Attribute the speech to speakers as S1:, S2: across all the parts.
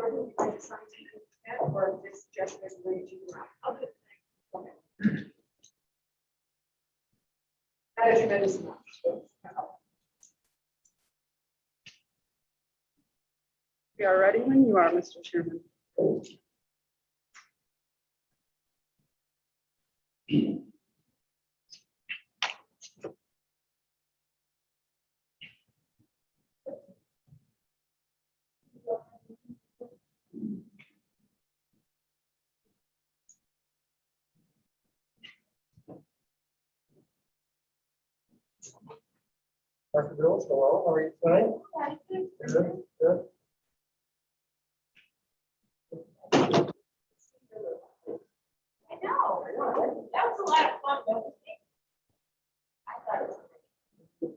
S1: would you like to sign tonight, or this just as read you out? Okay. Okay. That is your medicine.
S2: We are ready when you are, Mr. Chairman.
S3: Dr. Bills, hello, how are you tonight? Good, good.
S1: I know. That was a lot of fun, don't you think? I thought it was.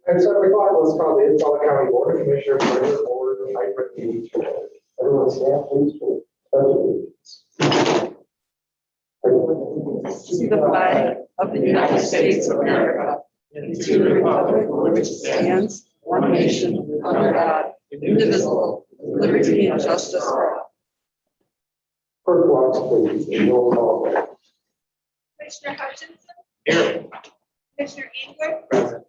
S3: And so we thought, let's call the Utah County Board of Commissioners, regular board, hybrid meeting. Everyone stand, please, for
S2: To the flag of the United States of America and to the republic for which it stands, one nation, under God, indivisible, with liberty and justice for all.
S3: Clerk Watts, please, roll call.
S4: Commissioner Hutchinson.
S3: Here.
S4: Commissioner Engler.
S3: Present.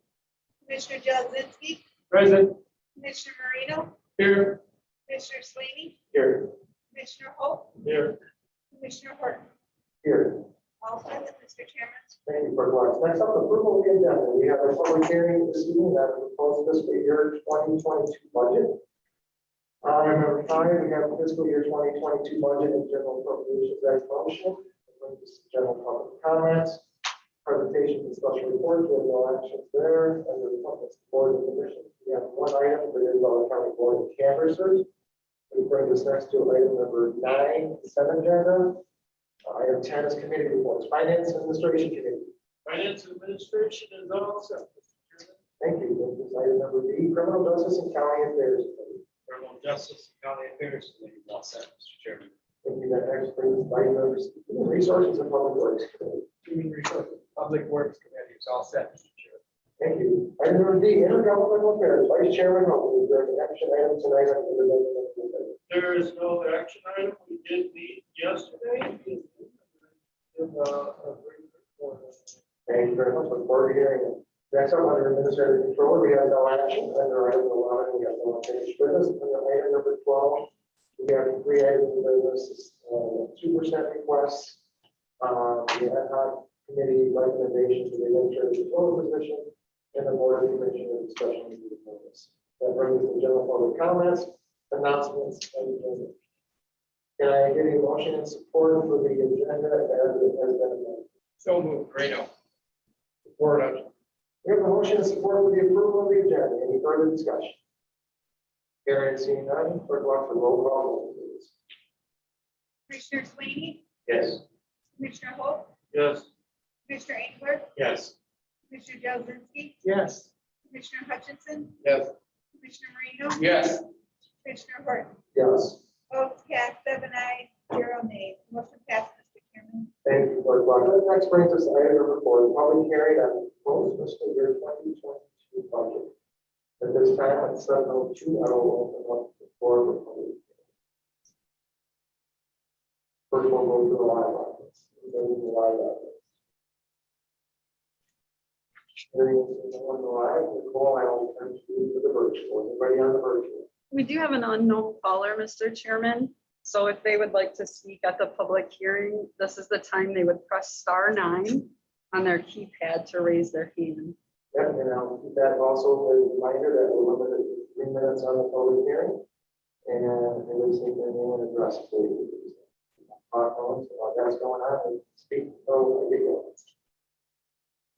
S4: Commissioner Jelzinski.
S3: Present.
S4: Commissioner Marino.
S3: Here.
S4: Commissioner Slaney.
S3: Here.
S4: Commissioner Holt.
S3: Here.
S4: Commissioner Horton.
S3: Here.
S4: All present, Mr. Chairman.
S3: Thank you, Clerk Watts. Next up, approval of the agenda. We have a public hearing this evening that the proposed fiscal year 2022 budget. Number 5, we have fiscal year 2022 budget and general appropriations as motion. General public comments, presentation and special reports. We have no actions there. Under the appointments of board and commissions, we have one item for the Utah County Board of Canvassers. We bring this next to item number 9, consent agenda. Item 10 is committee reports. Finance Administration Committee.
S5: Finance Administration is all set, Mr. Chairman.
S3: Thank you. This is item number B, Criminal Justice and County Affairs Committee.
S5: Criminal Justice and County Affairs Committee is all set, Mr. Chairman.
S3: Thank you. That next brings item number Human Resources and Public Works Committee.
S5: Human Resources Public Works Committee is all set, Mr. Chairman.
S3: Thank you. Item number D, Intergovernmental Affairs. Vice Chairman Hope, is there an action item tonight on intergovernmental affairs?
S5: There is no action item. We did meet yesterday.
S3: Thank you very much. Look forward to hearing it. Next up, under Administrative Control, we have no action. Under item 11, we have no unfinished business. Under item number 12, we have 3 items of business, 2% requests, the ad hoc committee recommendation to the administrative control position, and the board of commissioners discussion of the appointments. That brings us to general public comments, announcements, and agenda. Can I get a motion in support for the agenda as it has been amended?
S5: So moved, Reno. Support of.
S3: We have a motion in support for the approval of the agenda. Any further discussion? Hearing and seeing none, clerk Watts, roll call, please.
S4: Commissioner Slaney.
S3: Yes.
S4: Commissioner Holt.
S5: Yes.
S4: Commissioner Engler.
S5: Yes.
S4: Commissioner Jelzinski.
S5: Yes.
S4: Commissioner Hutchinson.
S5: Yes.
S4: Commissioner Marino.
S5: Yes.
S4: Commissioner Horton.
S3: Yes.
S4: Votes cast 7 ayes, 0 nays. Motion passed, Mr. Chairman.
S3: Thank you, clerk Watts. That next brings us to item number 4, the public hearing on the proposed fiscal year 2022 budget. At this time, at 7:02, I will open up the floor for public hearing. First, we'll go to the live audience. Anybody in the live audience? Hearing no one live, Nicole, I will turn to you for the virtual. Anybody on the virtual?
S2: We do have an unknown caller, Mr. Chairman. So if they would like to speak at the public hearing, this is the time they would press *9 on their keypad to raise their hand.
S3: Yep, and I'll keep that also a reminder that we're limited to 3 minutes on the public hearing. And it was their name and address, please. While that's going on, and speak. Oh, I get it.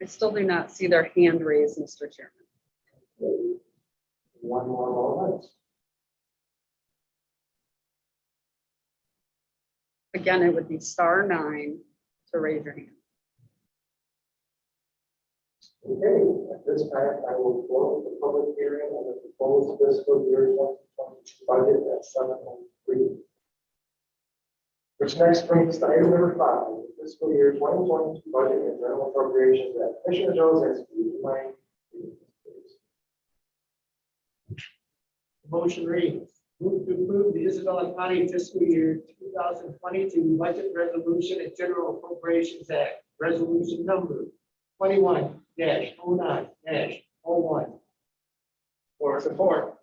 S2: I still do not see their hand raised, Mr. Chairman.
S3: One more moment.
S2: Again, it would be *9 to raise your hand.
S3: Okay, at this time, I will close the public hearing on the proposed fiscal year 2022 budget at 7:03. Which next brings us to item number 5, the fiscal year 2022 budget and general appropriations at Commissioner Jones.
S5: Motion reads,
S6: Move to approve the Isabella County fiscal year 2022 budget resolution and general appropriations act, resolution number 21-09-01.
S5: For support.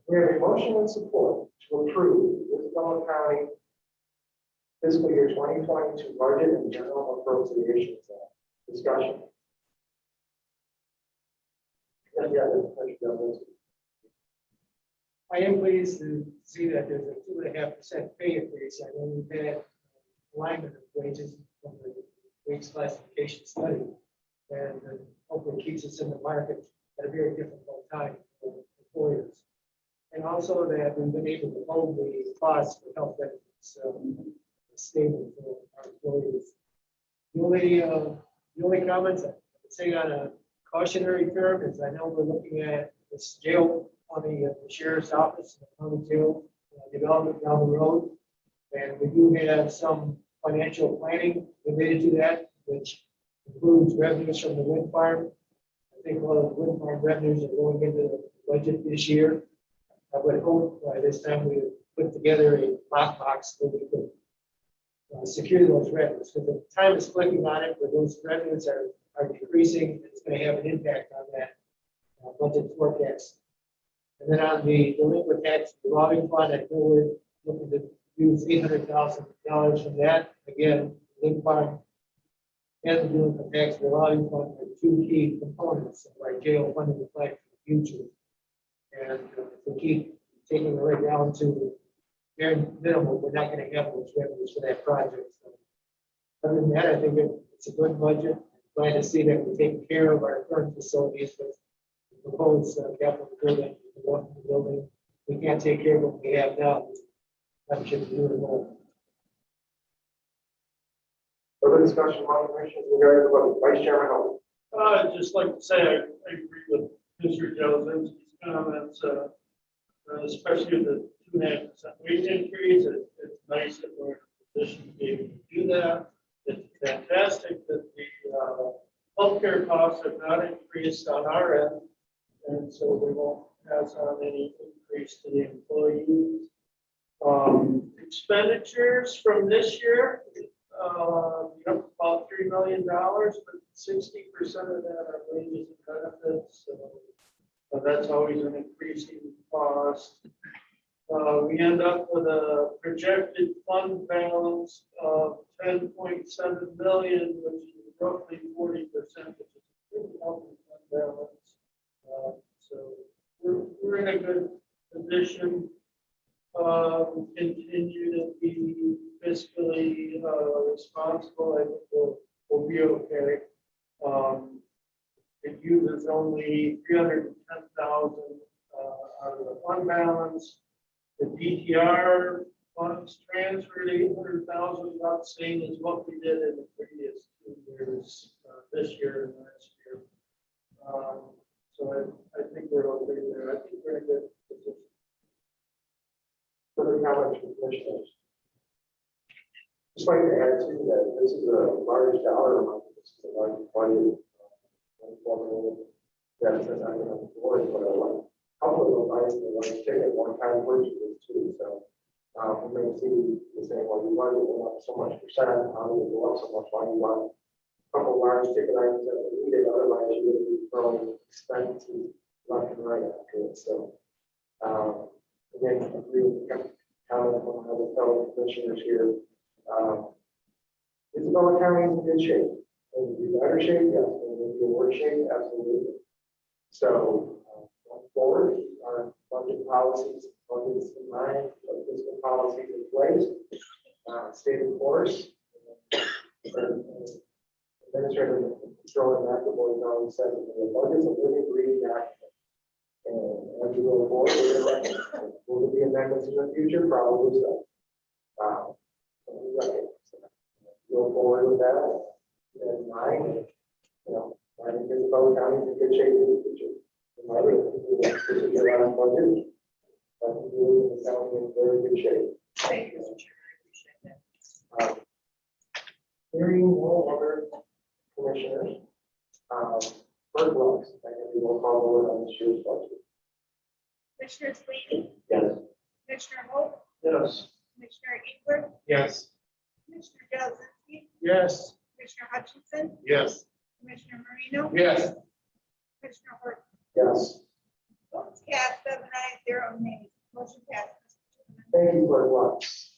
S3: We have a motion and support to approve the Isabella County fiscal year 2022 budget and general appropriations act. Discussion.
S6: I am pleased to see that there's a 2.5% pay increase. I know we've had alignment of wages from the wage classification study, and hopefully keeps us in the market at a very difficult time for employers. And also that we've been able to hold the cost for health benefits stable for our employees. The only comments I would say on a cautionary term is I know we're looking at this jail on the sheriff's office, on the jail development down the road. And we do have some financial planning related to that, which includes revenues from the wind farm. I think a lot of the wind farm revenues are going into the budget this year. I would hope by this time we would put together a lockbox so we could secure those revenues. Because the time is clicking on it, where those revenues are decreasing, it's going to have an impact on that budget forecast. And then on the delinquent tax revolving fund, I know we're looking to use $800,000 from that. Again, wind farm and the delinquent tax revolving fund are two key components of our jail funding the flag for the future. And if we keep taking it right down to very minimal, we're not going to have those revenues for that project. So other than that, I think it's a good budget. Glad to see that we're taking care of our current facilities with the proposed capital improvement in the building. We can't take care of what we have now. That should be doing more.
S3: Further discussion on the commission regarding the budget. Vice Chairman Hull.
S5: I'd just like to say I agree with Mr. Joseph. Comments, especially the 2.5% wage increase. It's nice that we're in a position to be able to do that. It's fantastic that the healthcare costs have not increased on our end, and so we won't pass on any increase to the employees. Expenditures from this year, about $3 million, but 60% of that are wages and benefits. So that's always an increasing cost. We end up with a projected fund balance of $10.7 million, which is roughly 40%, which is a pretty healthy fund balance. So we're in a good position. Continue to be fiscally responsible. I think we'll be okay. It uses only $310,000 out of the fund balance. The DTR funds transferred $800,000, about the same as what we did in the previous 2 years, this year and last year. So I think we're okay there. I think we're in a good position.
S3: Further comments from commissioners? Just like to add to that, this is a large dollar amount. This is a large budget. That's not going to work, but a couple of those items are ticket one-time purchases too. So we may see the same way we budget went up so much percent, how do we go up so much? Why you want a couple of large ticket items that we needed, otherwise you're going to be throwing expenses left and right after it. So again, I agree with the comment from other fellow commissioners here. Isabella County is in good shape. In better shape, yes. In worse shape, absolutely. So going forward, our budget policies, budgets in mind, fiscal policies in place, stay the course. Administrator Controller McAvoy has always said that the budgets are really breathing document. And as we go forward, will there be amendments in the future? Probably so. Go forward with that in mind. I think Isabella County is in good shape in the future. I think we're on budget. I think we're in very good shape.
S4: Thank you, Mr. Chairman. I appreciate that.
S3: Hearing no other commissioners, Bird Blocks, I think we will call over on this year's budget.
S4: Commissioner Sweeney,
S3: Yes.
S4: Commissioner Holt,
S5: Yes.
S4: Commissioner Engler,
S5: Yes.
S4: Commissioner Jelzowski,
S5: Yes.
S4: Commissioner Hutchinson,
S5: Yes.
S4: Commissioner Marino,
S5: Yes.
S4: Commissioner Horton.
S3: Yes.
S4: Votes cast 7-0, nays. Motion passes.
S3: Thank you very much.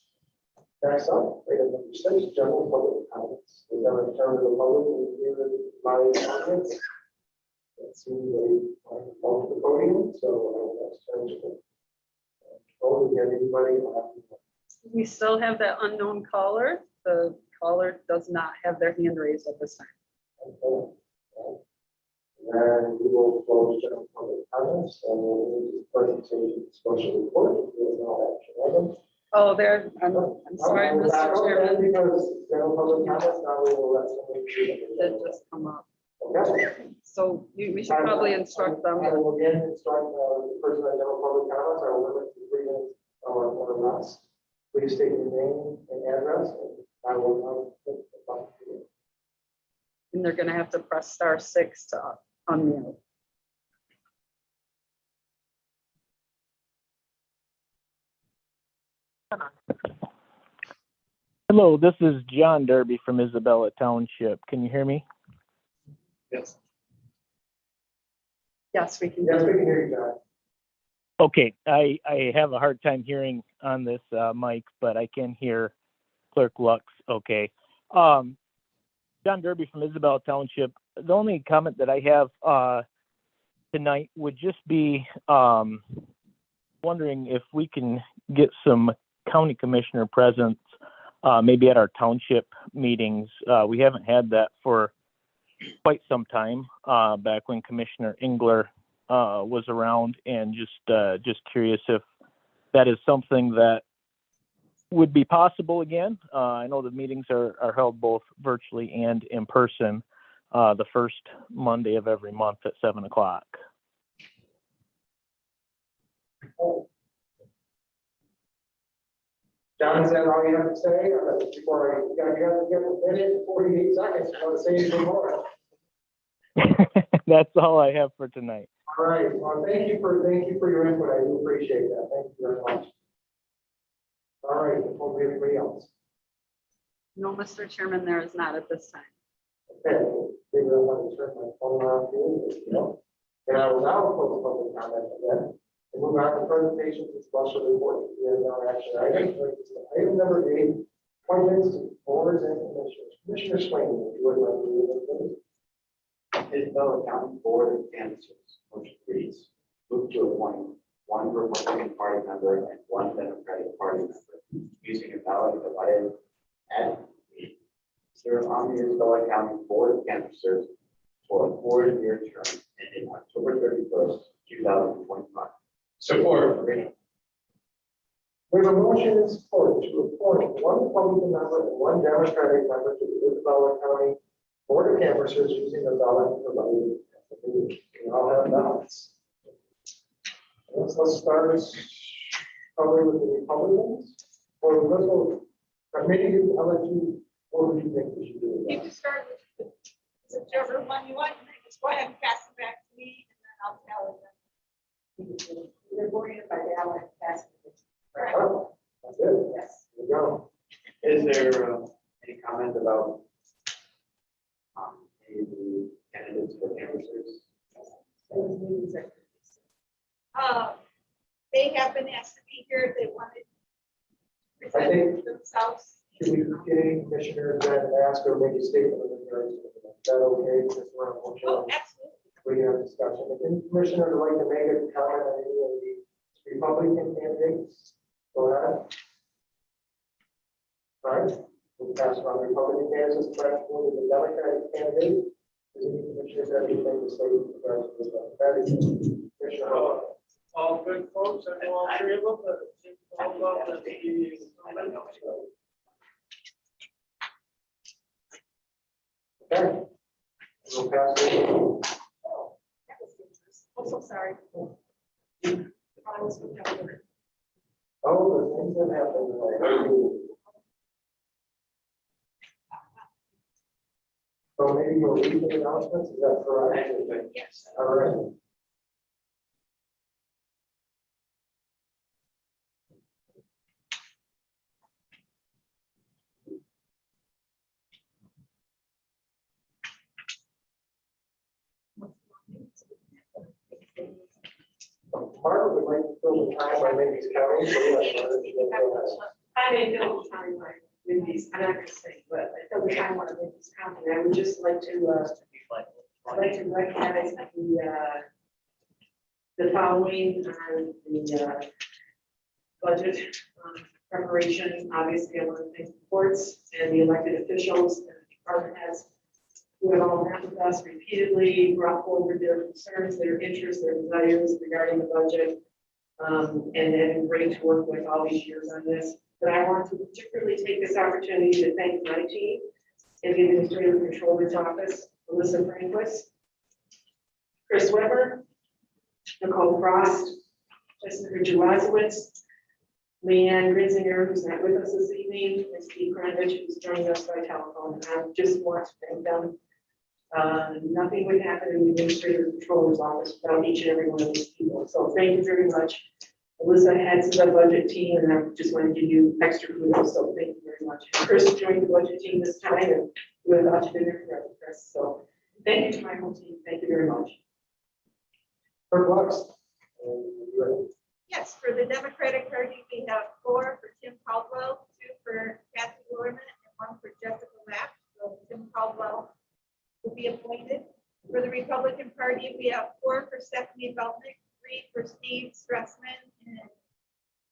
S3: Next up, item number 6, general public comments. We're going to turn to the public and hear my comments. Let's see, they on the podium, so I will ask turn to them. Oh, we have anybody?
S2: We still have that unknown caller. The caller does not have their hand raised at this time.
S3: Okay. And we will close general public comments and we'll move to the presentation special report. If there is no action item.
S2: Oh, there, I'm sorry, Mr. Chairman,
S3: Because general public comments, now we will let somebody.
S2: that just come up.
S3: Okay.
S2: So we should probably instruct them.
S3: I will again instruct the person in general public comments, I will limit to 3 minutes or less. Please state your name and address, and I will.
S2: And they're gonna have to press *6 to unmute.
S7: Hello, this is John Derby from Isabella Township. Can you hear me?
S5: Yes.
S2: Yes, we can.
S3: Yes, we can hear you, John.
S7: Okay, I have a hard time hearing on this mic, but I can hear Clerk Lux. Okay. John Derby from Isabella Township. The only comment that I have tonight would just be wondering if we can get some county commissioner presence maybe at our township meetings. We haven't had that for quite some time, back when Commissioner Engler was around, and just curious if that is something that would be possible again. I know the meetings are held both virtually and in person, the first Monday of every month at 7 o'clock.
S3: John, is that all you have to say? Or before I, you have to give a minute and 48 seconds, I want to say anything more.
S7: That's all I have for tonight.
S3: All right, well, thank you for your input, I do appreciate that, thank you very much. All right, before we have anybody else.
S2: No, Mr. Chairman, there is not at this time.
S3: Okay, maybe I want to turn my phone around here, you know. And I will now close public comment again. And move on to presentations and special reports. We have no action items. Item number 8, appointments to boards and commissioners. Commissioner Swain, if you would like to read it, please.
S8: Isabella County Board of Canvassers, motion reads, move to appoint 1 Republican Party member and 1 Democratic Party member, using a ballot divided at the serve on the Isabella County Board of Canvassers for a 4-year term ending October 31st, 2025. Support.
S3: We have a motion and support to appoint 1 Republican member and 1 Democratic member to the Isabella County Board of Canvassers using the ballot provided. We all have ballots. Let's start probably with the Republicans. Or let's go, maybe I'll let you, what would you think we should do?
S1: You can start with whichever one you want, and then just go ahead and pass it back to me, and then I'll tell them. They're worried about the ballot passing.
S3: Oh, that's it.
S1: Yes.
S3: There you go.
S8: Is there any comment about any of the candidates for canvassers?
S1: They have been asked to be here if they wanted to
S3: I think-
S1: present themselves.
S3: Should we get any commissioner then ask or make a statement of regards to that? Is that okay? Just around one
S1: Oh,
S3: chance?
S1: absolutely.
S3: We have discussion. If any commissioner would like to make a comment on any of the Republican candidates, go ahead. All right, we'll pass on Republican candidates, back to the Democratic candidate. Does any commissioner have anything to say with regards to the Democratic? Commissioner Hall.
S5: All good folks, I know all 3 of them, but it seems all about that the.
S3: Okay. We'll pass it.
S1: Oh, that was dangerous. I'm so sorry. I was with that word.
S3: Oh, the things that happen. So maybe you'll read the announcements, is that correct?
S1: Yes.
S3: All right. Margaret would like to fill the time by maybe county. So yes, Margaret, you can go ahead.
S9: I may feel the time like Mindy's, I'm not gonna say, but I feel the time on Mindy's County. I would just like to, I'd like to recognize the following on the budget preparation. Obviously, I want to thank the courts and the elected officials and the department heads who have all met with us repeatedly, brought forward their concerns, their interests, their desires regarding the budget. And then great to work with all these years on this. But I want to particularly take this opportunity to thank my team in the Administrative Controller's Office, Alyssa Franquist, Chris Weber, Nicole Frost, Jessica Juazowitz, Leanne Grinzinger, who's not with us this evening, and Steve Kranich, who's joining us by telephone. And I just want to thank them. Nothing would happen in the Administrative Controller's Office without each and every one of these people. So thank you very much. Alyssa heads the budget team, and I just want to give you extra kudos. So thank you very much. And Chris joined the budget team this time, and without you there forever, Chris. So thank you to my whole team. Thank you very much.
S3: Clerk Lux.
S4: Yes, for the Democratic Party, we have 4 for Tim Caldwell, 2 for Kathy Lorman, and 1 for Jessica Lapp. So Tim Caldwell will be appointed. For the Republican Party, we have 4 for Stephanie Beltnick, 3 for Steve Stressman, and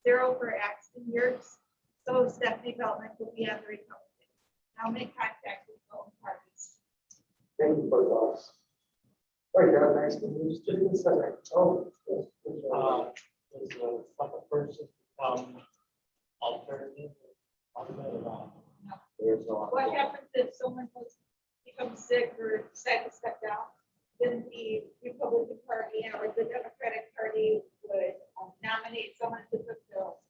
S4: 0 for Axton Yerkes. So Stephanie Beltnick will be on the Republican. I'll make contact with both parties.
S3: Thank you, Clerk Lux. All right, got next, moves to the consent. Oh, yes.
S5: Does the second person alternative? There's no.
S4: What happens if someone becomes sick or decides to step down? Then the Republican Party or the Democratic Party would nominate someone to fulfill.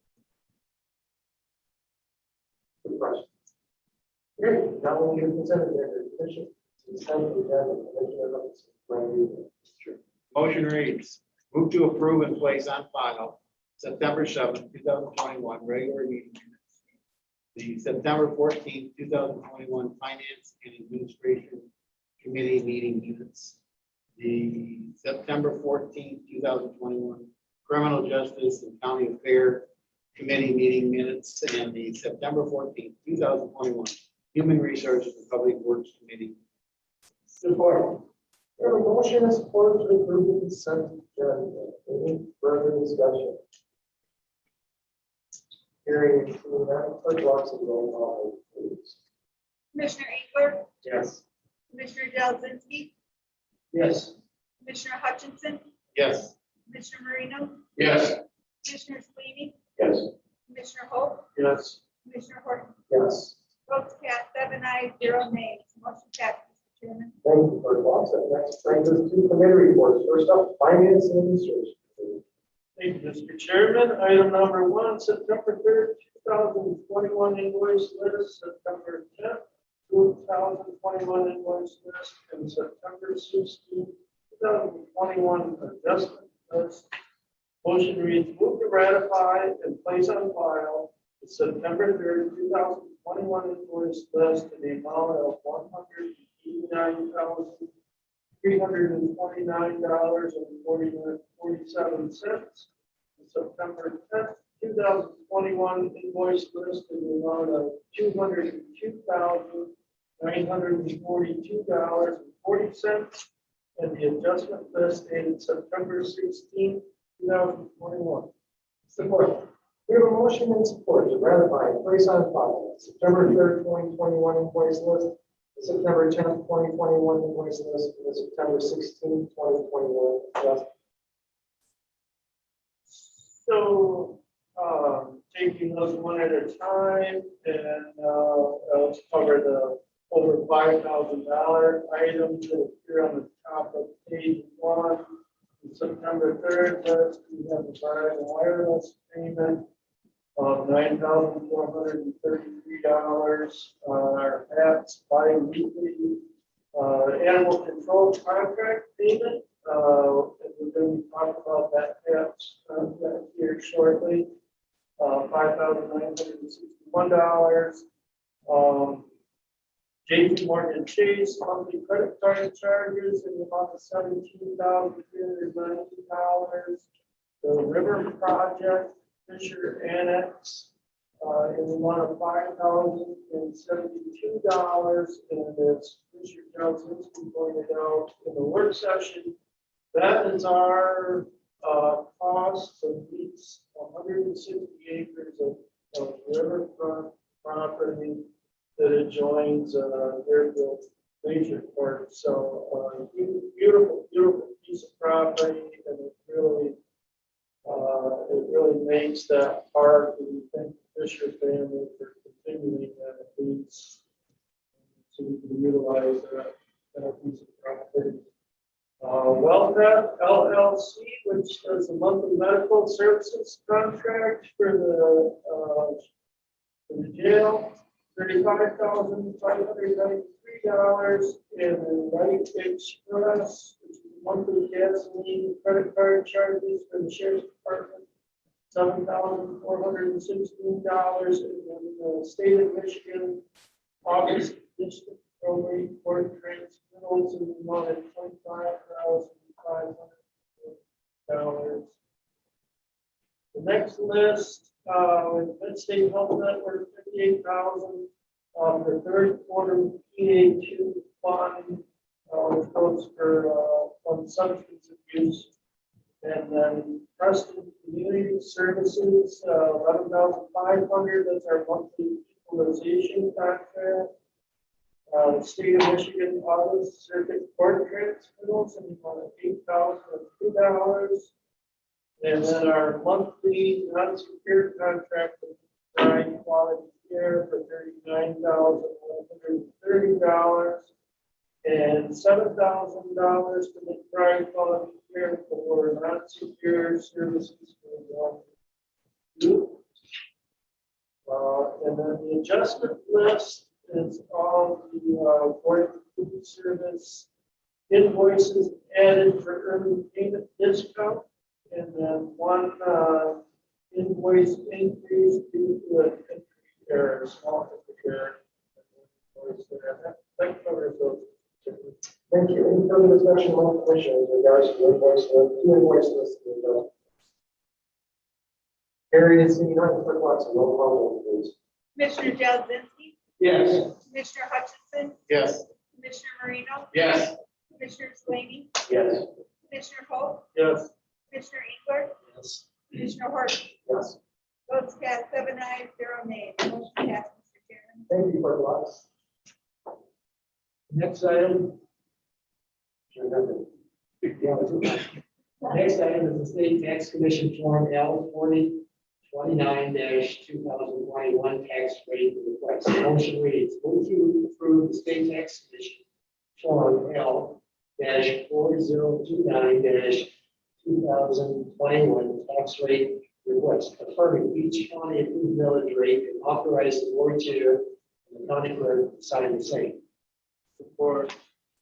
S3: Good question. Great, now we'll get consent agenda. Consent agenda. Commissioner Hutchinson, brand new.
S8: Motion reads, move to approve and place on file September 7th, 2021 regular meeting minutes. The September 14th, 2021 Finance and Administration Committee meeting minutes. The September 14th, 2021 Criminal Justice and County Affair Committee meeting minutes, and the September 14th, 2021 Human Resources and Public Works Committee.
S3: Support. We have a motion and support to approve the consent agenda. Any further discussion? Hearing that, Clerk Lux will roll call, please.
S4: Commissioner Engler,
S3: Yes.
S4: Commissioner Delzinski,
S5: Yes.
S4: Commissioner Hutchinson,
S8: Yes.
S4: Commissioner Marino,
S8: Yes.
S4: Commissioner Sweeney,
S8: Yes.
S4: Commissioner Holt,
S5: Yes.
S4: Commissioner Horton.
S3: Yes.
S4: Votes cast 7 ayes, 0 nays. Motion passes, Mr. Chairman.
S3: Thank you, Clerk Lux. That next brings us to committee reports. First up, Finance and Administration.
S5: Thank you, Mr. Chairman. Item number 1, September 3rd, 2021 invoice list, September 10th, 2021 invoice list, and September 16th, 2021 adjustment list. Motion reads, move to ratify and place on file the September 3rd, 2021 invoice list in the amount of $189,329.47. September 10th, 2021 invoice list in the amount of $202,942.40, and the adjustment list dated September 16th, 2021.
S3: Support. We have a motion and support to ratify and place on file the September 3rd, 2021 invoice list, the September 10th, 2021 invoice list, and the September 16th, 2021 adjustment.
S5: So, taking those one at a time, and let's cover the over $5,000 items that appear on the top of page 1. On September 3rd, list, we have the wireless payment of $9,433. Our apps bi-weekly animal control contract payment. And we're going to talk about that here shortly. $5,961. JP Morgan Chase monthly credit card charges in the amount of $17,390. the River Project Fisher Annex in the amount of $5,072. And as Mr. Johnson pointed out in the work session, that is our cost of these 160 acres of riverfront property that adjoins Deerfield Nature Park. So beautiful, beautiful piece of property, and it really makes that park, and we thank the Fisher family for continuing that piece so we can utilize that piece of property. WellCat LLC, which does the monthly medical services contract for the jail, $35,593, and the Light Express, which is monthly gasoline credit card charges for the sheriff's department, $7,416, and then the state of Michigan Office District Probate Court transmittals in the amount of $25,500. The next list, Mid-State Health Network, $58,000, the third quarter PA2 fund, which goes for on substance abuse. And then Preston Community Services, $11,500, that's our monthly equalization contract. The State of Michigan Office Circuit Court transmittals in the amount of $8,002. And then our monthly non-secured contract with Pride Quality Care for $39,130, and $7,000 to the Pride Quality Care for non-secure services for 1 group. And then the adjustment list is all the board food service invoices added for early payment discount, and then one invoice increase due to an error, small error. That covers those.
S3: Thank you. Any further discussion among the commissioners in regards to the invoice list, two invoice lists? Harry and seeing none, clerk Watson, roll call, please.
S4: Commissioner Jelzzinski,
S5: Yes.
S4: Commissioner Hutchinson,
S5: Yes.
S4: Commissioner Marino,
S5: Yes.
S4: Commissioner Slaney,
S3: Yes.
S4: Commissioner Holt,
S5: Yes.
S4: Commissioner Engler,
S5: Yes.
S4: Commissioner Horton.
S3: Yes.
S4: Votes cast 7 ayes, 0 nays. Motion passed, Mr. Chairman.
S3: Thank you, clerk Watson.
S6: Next item. Next item is the State Tax Commission Form L 4029-2021 tax rate request. The motion reads, move to approve the State Tax Commission Form L 4029-2021 tax rate request, affirming each county approved millage rate and authorize the board chair and the county clerk to sign the same.
S5: Support.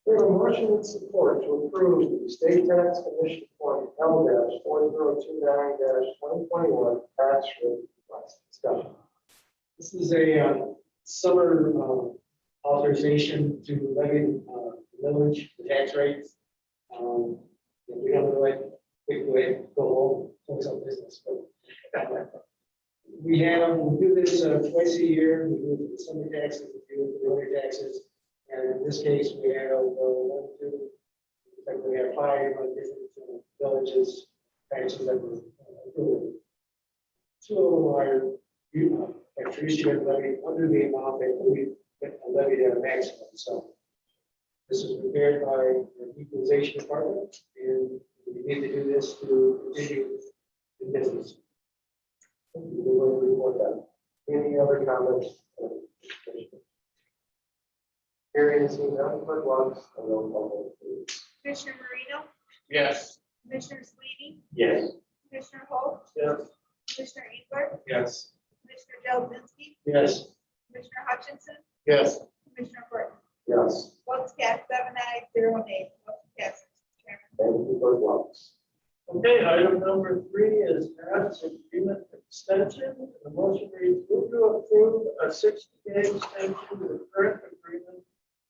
S3: We have a motion and support to approve the State Tax Commission Form L-4029-2021 tax rate request. Discussion.
S6: This is a summer authorization to levy millage, the tax rates. If we don't do it, we go home, focus on business. But we do this twice a year. We do it for the summer taxes, we do it for the winter taxes. And in this case, we have 5 different villages, taxes that were approved. 2 of them are traditionally levied under the amount that we levied at a maximum. So this is prepared by the equalization department, and we need to do this to continue the business.
S3: We will report that. Any other comments? Hearing and seeing none, clerk Watson, roll call, please.
S4: Commissioner Marino,
S5: Yes.
S4: Commissioner Slaney,
S8: Yes.
S4: Commissioner Holt,
S5: Yes.
S4: Commissioner Engler,
S5: Yes.
S4: Commissioner Jelzzinski,
S5: Yes.
S4: Commissioner Hutchinson,
S5: Yes.
S4: Commissioner Horton.
S3: Yes.
S4: Votes cast 7 ayes, 0 nays. Motion passes, Mr. Chairman.
S3: Thank you, clerk Watson.
S5: Okay, item number 3 is perhaps agreement extension. The motion reads, move to approve a 60-day extension to the current agreement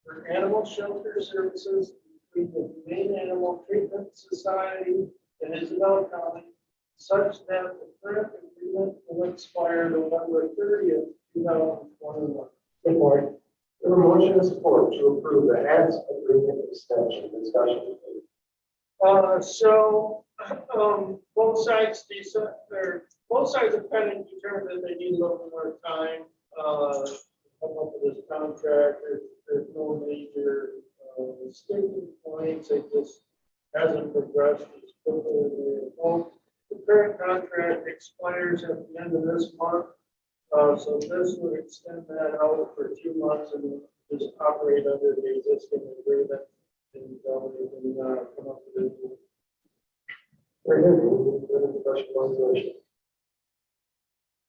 S5: for animal shelter services between the Humane Animal Treatment Society and Isabel County, expire November 30th, 2021.
S3: Support. We have a motion and support to approve the ads agreement extension. Discussion.
S5: Both sides both sides have kind of determined that they need a little more time, to come up with this contract. There's no major, sticking points. It just hasn't progressed as quickly as we had hoped. The current contract expires at the end of this month. So this would extend that out for 2 months and just operate under the existing agreement. And we can come up with it.
S3: Very good. Any further discussion on the motion?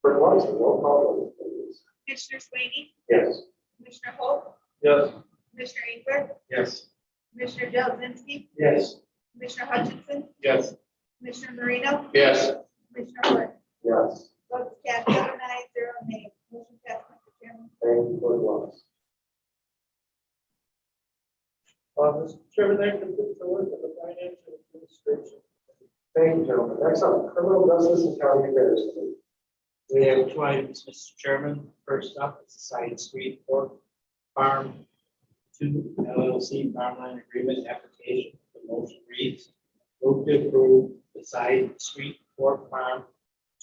S3: For once, roll call, please.
S4: Commissioner Slaney,
S3: Yes.
S4: Commissioner Holt,
S5: Yes.
S4: Commissioner Engler,
S5: Yes.
S4: Commissioner Jelzinski,
S5: Yes.
S4: Commissioner Hutchinson,
S5: Yes.
S4: Commissioner Marino,
S5: Yes.
S4: Commissioner Hort.
S3: Yes.
S4: Votes cast 7 ayes, 0 nays. Motion passed, Mr. Chairman.
S3: Thank you for the once.
S5: Mr. Chairman, that completes the work of the financial administration.
S3: Thank you, gentlemen. Next up, criminal justice and county affairs.
S10: We have 2 items, Mr. Chairman. First up is the Side Street Pork Farm 2 LLC farmland agreement application. The motion reads, move to approve the Side Street Pork Farm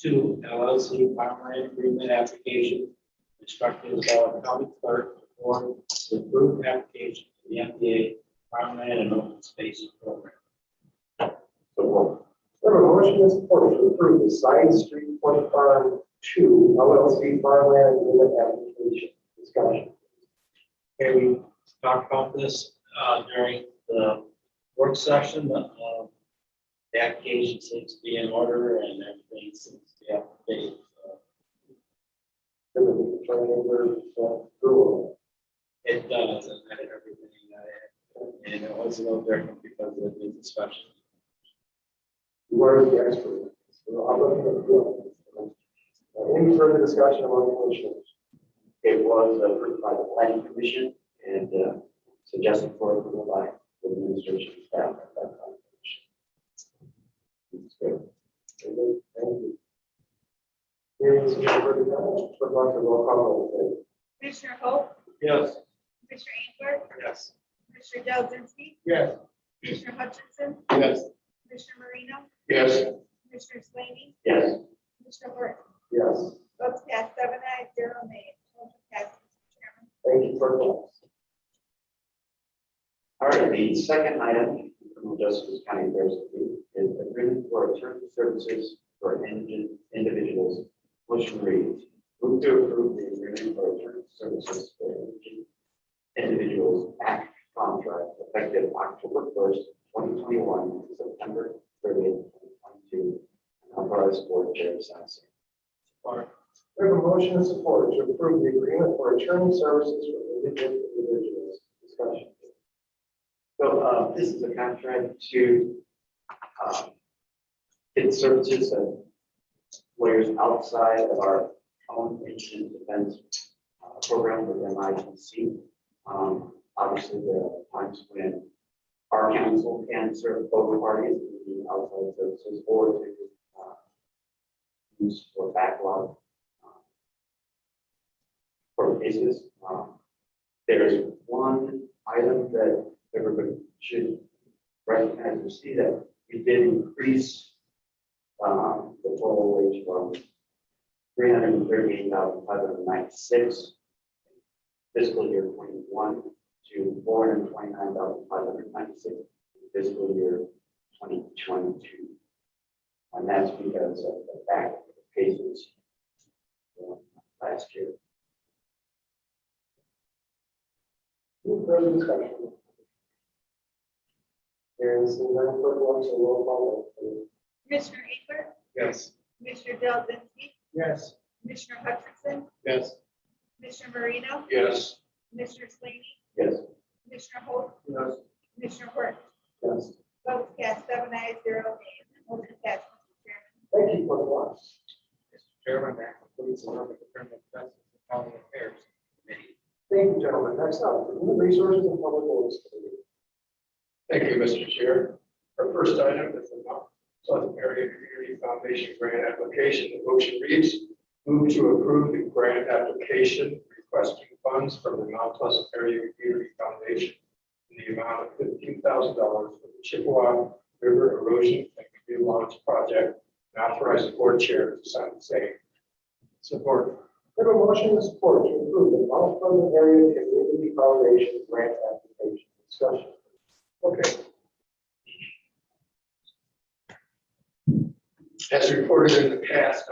S10: 2 LLC farmland agreement application. Instructed the county clerk to forward the approved application to the FDA farmland and open space program.
S3: Support. We have a motion and support to approve the Side Street Point Farm 2 LLC farmland agreement application. Discussion.
S10: Okay, we talked about this during the work session. The application seems to be in order and everything seems to be up to date. It does, and I had everything and it was a little different because of the discussion.
S3: You are the expert. So I'm looking at you. Any further discussion among the commissioners?
S8: It was approved by the planning commission and suggested for approval by the administration staff at that time.
S3: That's good. Very good. Thank you. Hearing some further comments, but like a roll call, please.
S4: Commissioner Holt,
S5: Yes.
S4: Commissioner Engler,
S10: Yes.
S4: Commissioner Jelzinski,
S5: Yes.
S4: Commissioner Hutchinson,
S5: Yes.
S4: Commissioner Marino,
S5: Yes.
S4: Commissioner Slaney,
S8: Yes.
S4: Commissioner Hort.
S3: Yes.
S4: Votes cast 7 ayes, 0 nays. Motion passed, Mr. Chairman.
S3: Thank you for the.
S8: All right, the second item in criminal justice county affairs is agreement for attorney services for indigent individuals. Motion reads, move to approve the agreement for attorney services for indigent individuals act contract effective October 1st, 2021 to September 30th, 2022. And authorize board chair to sign.
S3: We have a motion and support to approve the agreement for attorney services for indigent individuals. Discussion.
S8: So this is a contract to get services of lawyers outside of our own indigent defense program with MITC. Obviously, there are times when our counsel can serve both parties in the outside services or to use for backlog for cases. There's one item that everybody should recognize or see that we did increase the total wage from 338,596 fiscal year 21 to 429,596 fiscal year 2022. And that's because of the back of the cases last year.
S3: Any further discussion? Hearing some none, clerk will also roll call, please.
S4: Commissioner Engler,
S5: Yes.
S4: Commissioner Jelzinski,
S5: Yes.
S4: Commissioner Hutchinson,
S5: Yes.
S4: Commissioner Marino,
S5: Yes.
S4: Commissioner Slaney,
S8: Yes.
S4: Commissioner Holt,
S5: Yes.
S4: Commissioner Hort.
S3: Yes.
S4: Votes cast 7 ayes, 0 nays. Motion passed, Mr. Chairman.
S3: Thank you for the once.
S10: Mr. Chairman, that concludes the work of the criminal justice and county affairs committee.
S3: Thank you, gentlemen. Next up, Human Resources and Public Works Committee.
S11: Thank you, Mr. Chair. Our first item is the Mount Pleasant Area Community Foundation Grant application. The motion reads, Move to approve the grant application requesting funds from the Mount Pleasant Area Community Foundation in the amount of $15,000 for the Chippewa River Erosion and Canoe Launch Project, and authorize the board chair to sign the same.
S10: Support.
S3: We have a motion and support to approve the Mount Pleasant Area Community Foundation grant application. Discussion.
S11: Okay. As reported in the past,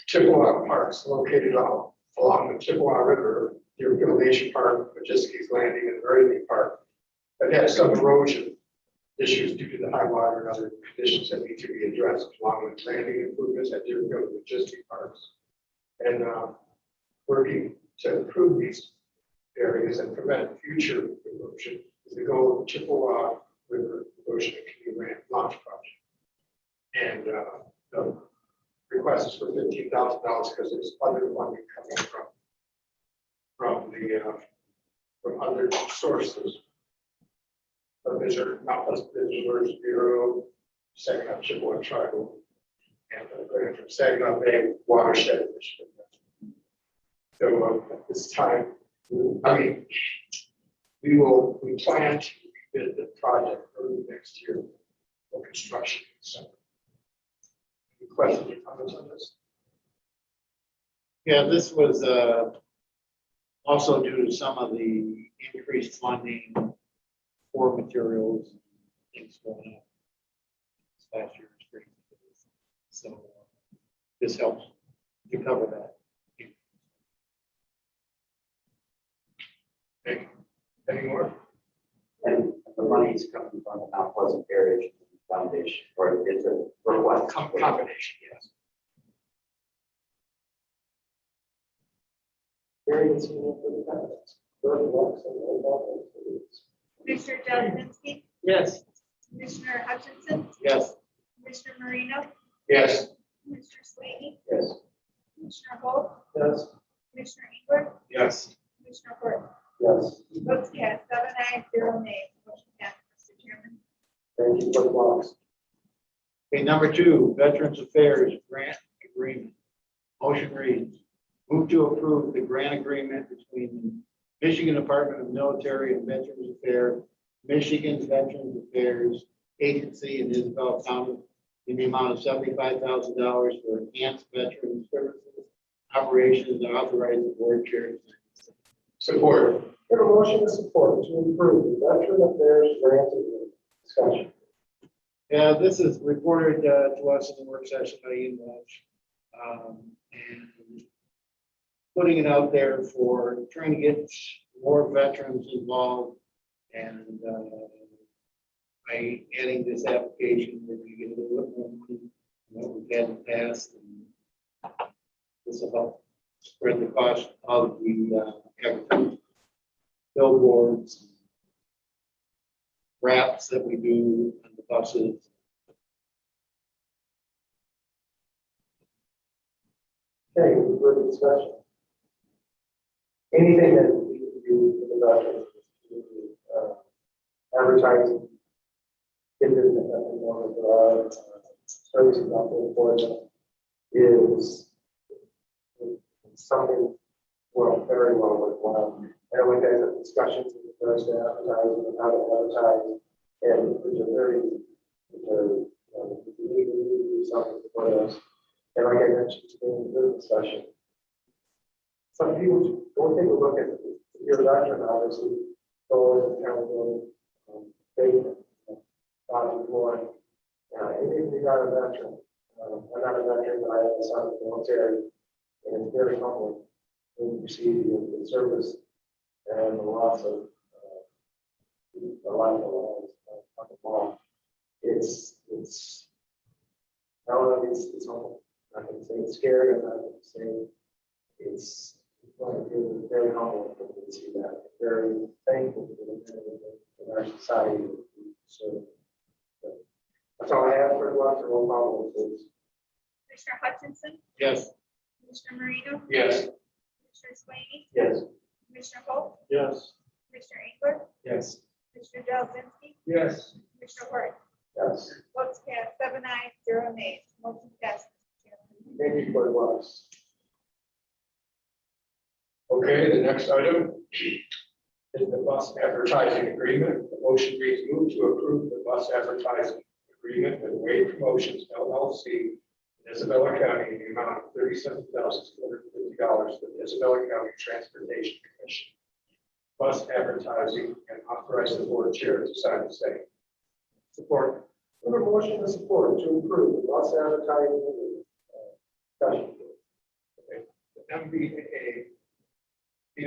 S11: Chippewa parks located along the Chippewa River, Deerfield Nation Park, Majeski's Landing, and Verity Park, have had some erosion issues due to the high water and other conditions that need to be addressed, along with landing improvements at Deerfield and Majestic parks. And working to improve these areas and prevent future erosion is the goal of the Chippewa River Erosion and Canoe Launch Project. And the request is for $15,000 because there's other funding coming from other sources. Mount Pleasant Visitors Bureau, Saginaw Chippewa Tribal, and the grant from Saginaw Bay Watershed Initiative. So at this time, we plan to bid the project early next year for construction. So, any questions or comments on this?
S10: Yeah, this was also due to some of the increased funding for materials and things going up this past year. So this helps to cover that.
S11: Okay. Any more?
S8: And the money is coming from the Mount Pleasant Area Foundation, or it's a request.
S11: Combination, yes.
S3: Very good. For the comments. Third one, so roll call, please.
S4: Commissioner Jelzinski,
S5: Yes.
S4: Commissioner Hutchinson,
S10: Yes.
S4: Commissioner Marino,
S11: Yes.
S4: Commissioner Slaney,
S8: Yes.
S4: Commissioner Holt,
S3: Yes.
S4: Commissioner Engler,
S10: Yes.
S4: Commissioner Horton.
S3: Yes.
S4: Votes cast, 7 ayes, 0 nays. Motion passed, Mr. Chairman.
S3: Thank you for the blocks.
S10: Okay, number 2, Veterans Affairs Grant Agreement. Motion reads, move to approve the grant agreement between Michigan Department of Military and Veterans Affairs, Michigan's Veterans Affairs Agency in Isabel County in the amount of $75,000 for enhanced veteran services, operations, and authorize the board chair to sign.
S11: Support.
S3: We have a motion and support to approve the Veteran Affairs grant agreement. Discussion.
S10: Yeah, this is reported to us in the work session by Ian Walsh. And putting it out there for trying to get more veterans involved, and by adding this application, we're going to get a little bit more money than what we've had in the past. And this will help spread the cost of the advertising, billboards, wraps that we do on the buses.
S3: Okay, further discussion. Anything that we can do for the veterans, advertising, get them one of the services out there for them is something very well worthwhile. And we've had some discussions with regards to advertising and how to advertise, and which are very, we need to do something for us. And like I mentioned today in the discussion, some people don't take a look at your veteran, obviously, go and kind of go, employed. And if you're not a veteran, I'm not a veteran, but I have a son in the military, and it's very humbling when you see the service and the loss of the life of the mom. It's I don't know, it's humbling. I'm not going to say it's scary, I'm not going to say it's very humbling to see that. Very thankful for the men in our society. So that's all I have for the last roll call, please.
S4: Commissioner Hutchinson,
S10: Yes.
S4: Commissioner Marino,
S11: Yes.
S4: Commissioner Slaney,
S3: Yes.
S4: Commissioner Holt,
S5: Yes.
S4: Commissioner Engler,
S10: Yes.
S4: Commissioner Jelzinski,
S5: Yes.
S4: Commissioner Horton.
S3: Yes.
S4: Votes cast, 7 ayes, 0 nays. Motion passed, Mr. Chairman.
S3: Thank you, Clerk Wise.
S11: Okay, the next item is the bus advertising agreement. The motion reads move to approve the bus advertising agreement with Wade Promotions LLC in Isabella County in the amount of $37,250 for the Isabella County Transportation Commission. Bus advertising and authorize the board chair to sign the same.
S3: Support. We have a motion and support to approve the bus advertising agreement. Discussion.
S11: The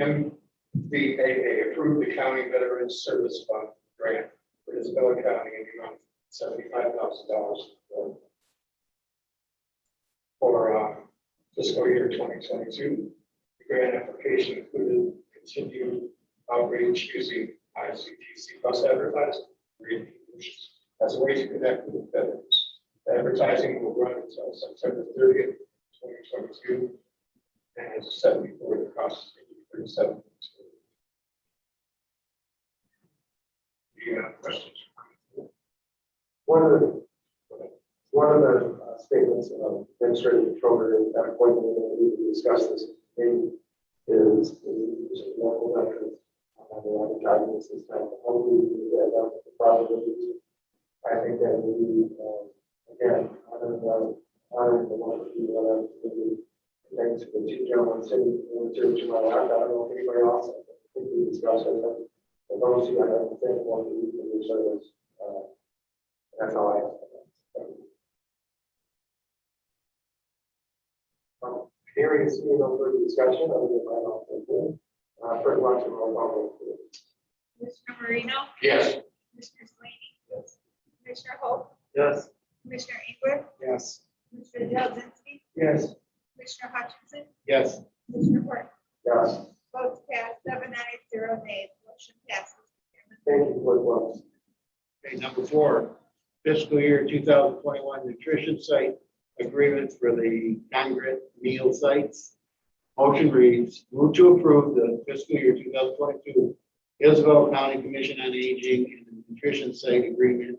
S11: MVAA approved the County Veterans Service Fund grant for Isabella County in the amount of $75,000 for fiscal year 2022. The grant application included continued outreach using ICTC bus advertising as a way to connect with veterans. The advertising will run until September 30th, 2022, and as said before, the cost is $37. Do you have questions?
S3: One of the statements of Administrator Controller at that point when we discussed this maybe is local veterans on the advertising system. How do we do that? The problem is, I think that we again honoring the local people. Thanks to the two gentlemen sitting to my left. I don't know if anybody else. I think we discussed it. But for those who I don't think want to use the service, that's all I have. Hearing is no further discussion. I will invite off the board. Fred Watson, roll call.
S4: Commissioner Marino,
S11: Yes.
S4: Commissioner Slaney. Yes. Commissioner Holt,
S5: Yes.
S4: Commissioner Engler,
S5: Yes.
S4: Commissioner Jazinski,
S5: Yes.
S4: Commissioner Hutchinson,
S10: Yes.
S4: Commissioner Horton.
S3: Yes.
S4: Votes cast 7 ayes, 0 nays. Motion passes.
S3: Thank you, Clerk Watson.
S10: Okay, number 4, fiscal year 2021 nutrition site agreement for the Congress meal sites. Motion reads, move to approve the fiscal year 2022 Isabella County Commission on Aging and nutrition site agreement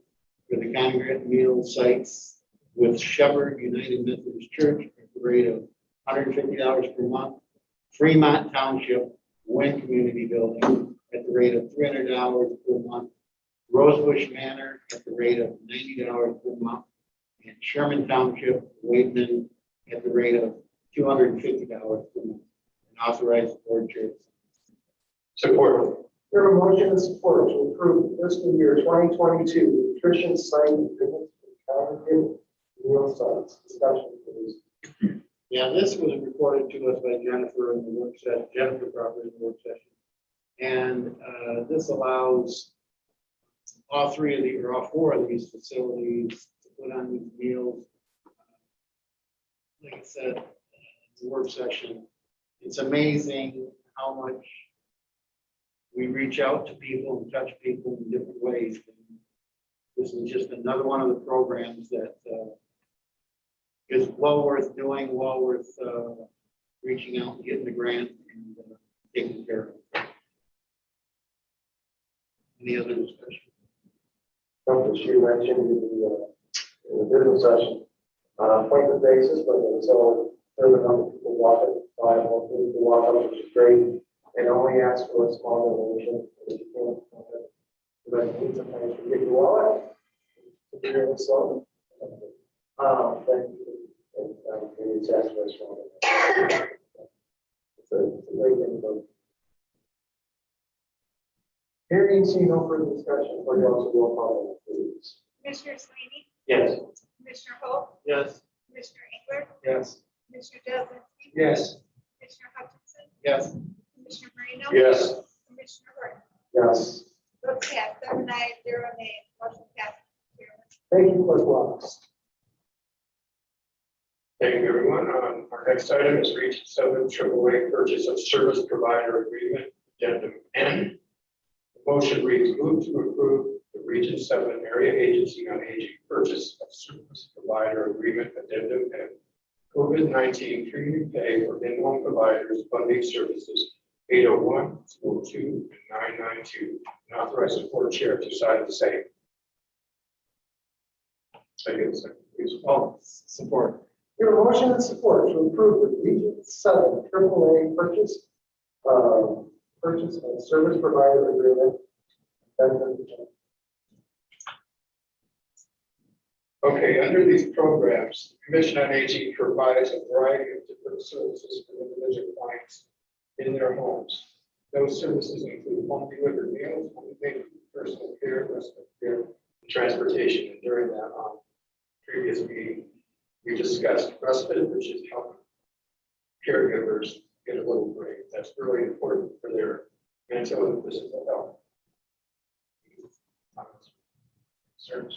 S10: for the Congress meal sites with Shepherd United Methodist Church at the rate of $150 per month. Fremont Township Wynn Community Building at the rate of $300 per month. Rosebush Manor at the rate of $90 per month. And Sherman Township, Wademan at the rate of $250 per month. And authorize the board chair.
S11: Support.
S3: We have a motion and support to approve the fiscal year 2022 nutrition site agreement for congregate meal sites. Discussion, please.
S10: Yeah, this was reported to us by Jennifer in the work session, Jennifer Crawford in the work session. And this allows all 4 of these facilities to put on these meals. Like I said, in the work session, it's amazing how much we reach out to people and touch people in different ways. And this is just another one of the programs that is well worth doing, well worth reaching out and getting the grant and taking care of. Any other discussion?
S3: Something she mentioned in the business session, appointment basis, but so there's a number of people walk it, 5 more people walk up, which is great, and only ask for a small donation. If you can't, but sometimes you get your wallet. Thank you. And it's asked for a small donation. It's a great thing. Hearing seen no further discussion, for you also roll call, please.
S4: Commissioner Slaney,
S11: Yes.
S4: Commissioner Holt,
S5: Yes.
S4: Commissioner Engler,
S5: Yes.
S4: Commissioner Jazinski.
S5: Yes.
S4: Commissioner Hutchinson,
S10: Yes.
S4: Commissioner Marino.
S11: Yes.
S4: Commissioner Horton.
S3: Yes.
S4: Votes cast 7 ayes, 0 nays. Motion passes.
S3: Thank you, Clerk Watts.
S11: Thank you, everyone. Our next item is Region 7 AAA Purchase of Service Provider Agreement, Addendum N. The motion reads, move to approve the Region 7 Area Agency on Aging Purchase of Service Provider Agreement, Addendum N. COVID-19 Premium Pay for In-Home Providers Funding Services 801, 202, and 992, and authorize the board chair to sign the same. Second, please.
S10: Oh, support.
S3: We have a motion and support to approve the Region 7 AAA purchase and service provider agreement.
S11: Okay, under these programs, the Commission on Aging provides a variety of different services for individual clients in their homes. Those services include home delivered meals, home made personal care, respite care, and transportation. And during that previous meeting, we discussed respite, which is helping caregivers get a little break. That's really important for their mental and physical health. Concerns.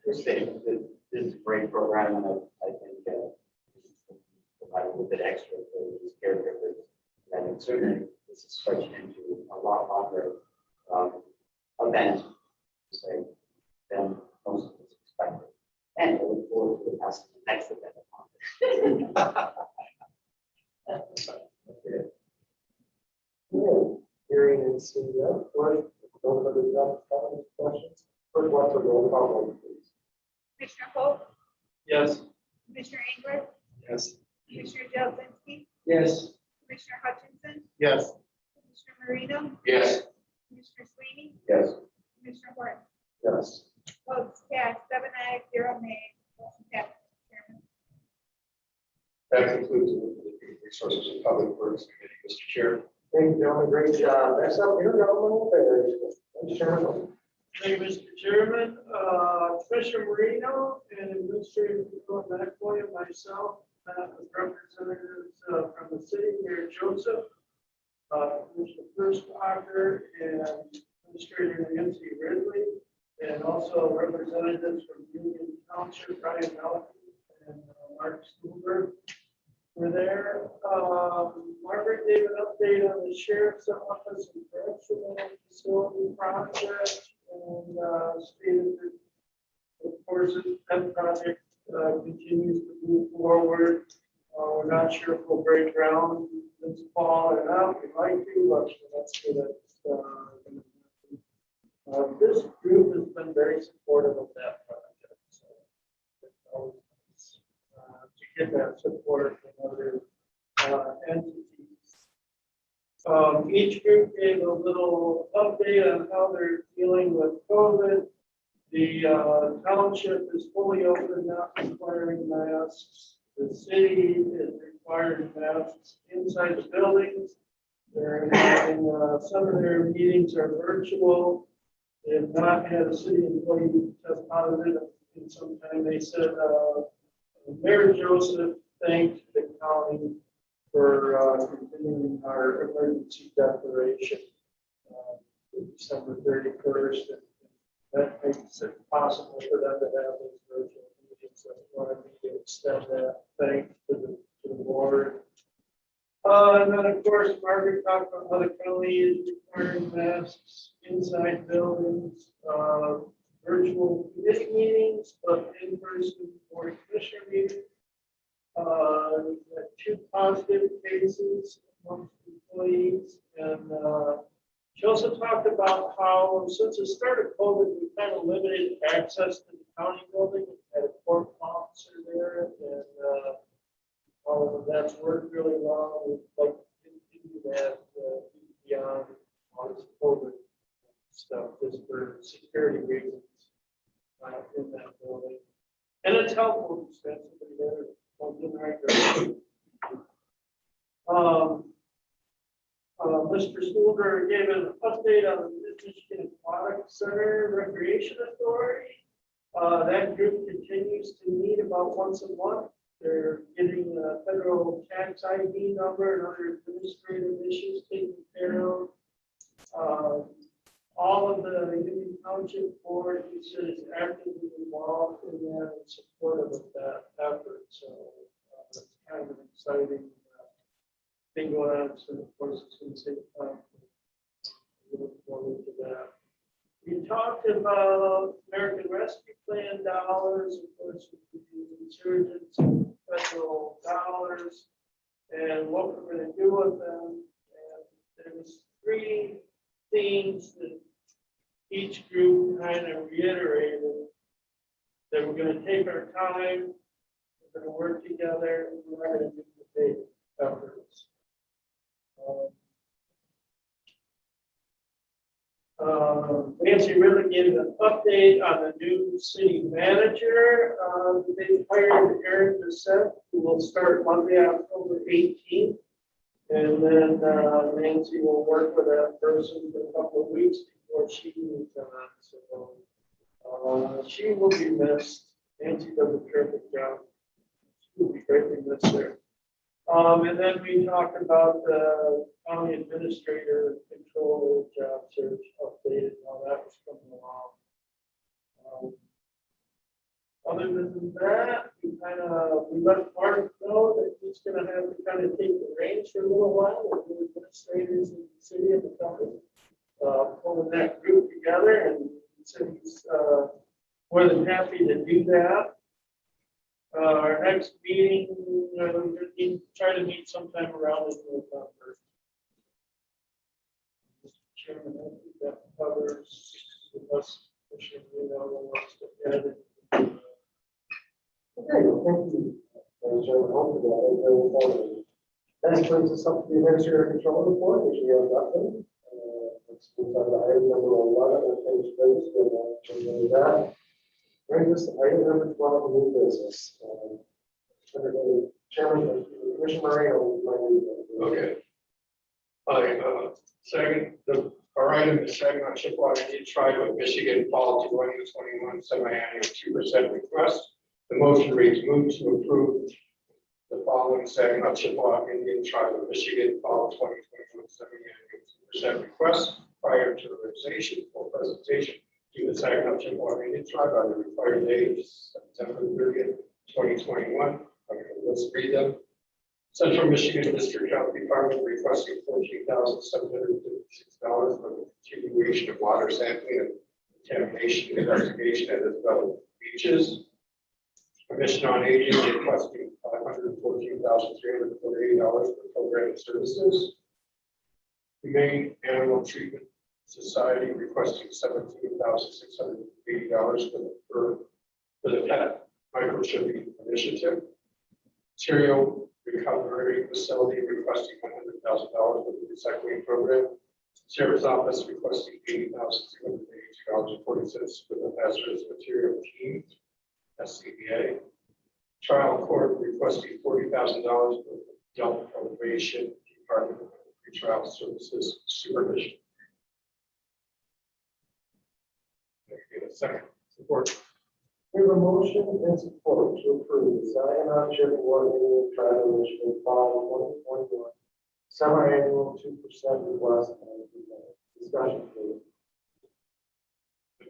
S8: Your statement that this is a great program, and I think provide a little bit extra for these caregivers. And certainly this is stretched into a lot longer event, to say, than most of us expected. And I look forward to passing the next event upon it.
S3: Hearing and seeing none, no further comments, questions. First one for roll call, vote, please.
S4: Commissioner Polk,
S5: Yes.
S4: Commissioner Engler,
S11: Yes.
S4: Commissioner Jelzinski,
S5: Yes.
S4: Commissioner Hutchinson,
S5: Yes.
S4: Commissioner Marino,
S11: Yes.
S4: Commissioner Sweeney,
S8: Yes.
S4: Commissioner Horn.
S3: Yes.
S4: Votes cast, 7 ayes, 0 nays. Motion passes, Mr. Chairman.
S11: That concludes the Human Resources and Public Works Committee, Mr. Chair.
S3: Thank you, gentlemen. Great job. Next up, intergovernmental affairs. Mr. Chairman.
S5: Thank you, Mr. Chairman. Commissioner Marino and Administrator McCoy and myself met with representatives from the city, Mayor Joseph, Commissioner Firstbacher, and Administrator Nancy Ridley, and also representatives from Union Township, Brian Melton and Mark Stuber were there. Margaret gave an update on the sheriff's office and correctional facility project, and stated that, of course, that project continues to move forward. We're not sure if we'll break ground this fall or not. We'd like to, but that's good. This group has been very supportive of that project. So it's always nice to get that support from other entities. Each group gave a little update on how they're dealing with COVID. The township is fully open, not requiring masks. The city is requiring masks inside the buildings. They're having some of their meetings are virtual. They have not had a city employee test positive in some time. They said Mayor Joseph thanked the county for continuing our emergency declaration December 31st. And that makes it possible for them to have those virtual meetings. I wanted to extend that thanks to the board. And then, of course, Margaret talked about how the county is requiring masks inside buildings, virtual committee meetings, but in-person board commissioner meetings. We've had 2 positive cases amongst employees, and she also talked about how since the start of COVID, we kind of limited access to the county building. We had a court officer there, and all of that's worked really well. We'd like to continue that beyond all this COVID stuff, just for security reasons in that building. And it's helpful to spend somebody there. Mr. Stuber gave an update on the Michigan Aquatic Center Recreation Authority. That group continues to meet about once a month. They're getting a federal tax ID number and other administrative issues taken care of. All of the Union Township Board, he said, is actively involved in that and supportive of that effort. So it's kind of an exciting thing going on. So of course, it's going to take time. We look forward to that. We talked about American Rescue Plan dollars, of course, with the insurgents and federal dollars, and what we're going to do with them. And there was 3 themes that each group kind of reiterated. that we're gonna take our time, we're gonna work together, and we're not gonna do the big efforts. Nancy really gave an update on the new city manager. They hired Aaron Bissett, who will start Monday, October 18th. And then Nancy will work with that person for a couple of weeks before she moves on. So she will be missed. Nancy does a terrific job. She will be greatly missed there. And then we talked about the county administrator controller job search update and how that was coming along. Other than that, we let Mark know that he's gonna have to kind of take the reins for a little while with the administrators in the city and the county. Pulling that group together, and he said he's more than happy to do that. Our next meeting, we try to meet sometime around in November. Mr. Chairman, I think that covers the us pushing, what's ahead.
S3: Okay, well, thank you. That brings us up to the administrator control report, which we have nothing. Let's move on to item number 11, unfinished business, and that. Brings us to item number 12, new business. Chairman, Commissioner Moreno, might lead.
S11: Okay. Second, our item is second on Chippewa Indian Tribe of Michigan Fall 2021 semi-annual 2% request. The motion reads, move to approve the following second on Chippewa Indian Tribe of Michigan Fall 2021 semi-annual 2% request prior to realization or presentation to the Saginaw Chippewa Indian Tribe on the required date, September 30th, 2021. Let's read them. Central Michigan District Health Department requesting $14,756 for the continuation of water sampling and contamination investigation at the developed beaches. Commission on Aging requesting $514,348 for program services. Humane Animal Treatment Society requesting $17,680 for the pet microchipping initiative. Material Recovery Facility requesting $100,000 for the recycling program. Sheriff's Office requesting $80,282.40 for the hazardous material team, SCBA. Trial Court requesting $40,000 for the adult probation department of pretrial services supervision. Second, support.
S3: We have a motion and support to approve the Saginaw Chippewa Indian Tribe of Michigan Fall 2021 semi-annual 2% request. Discussion, please.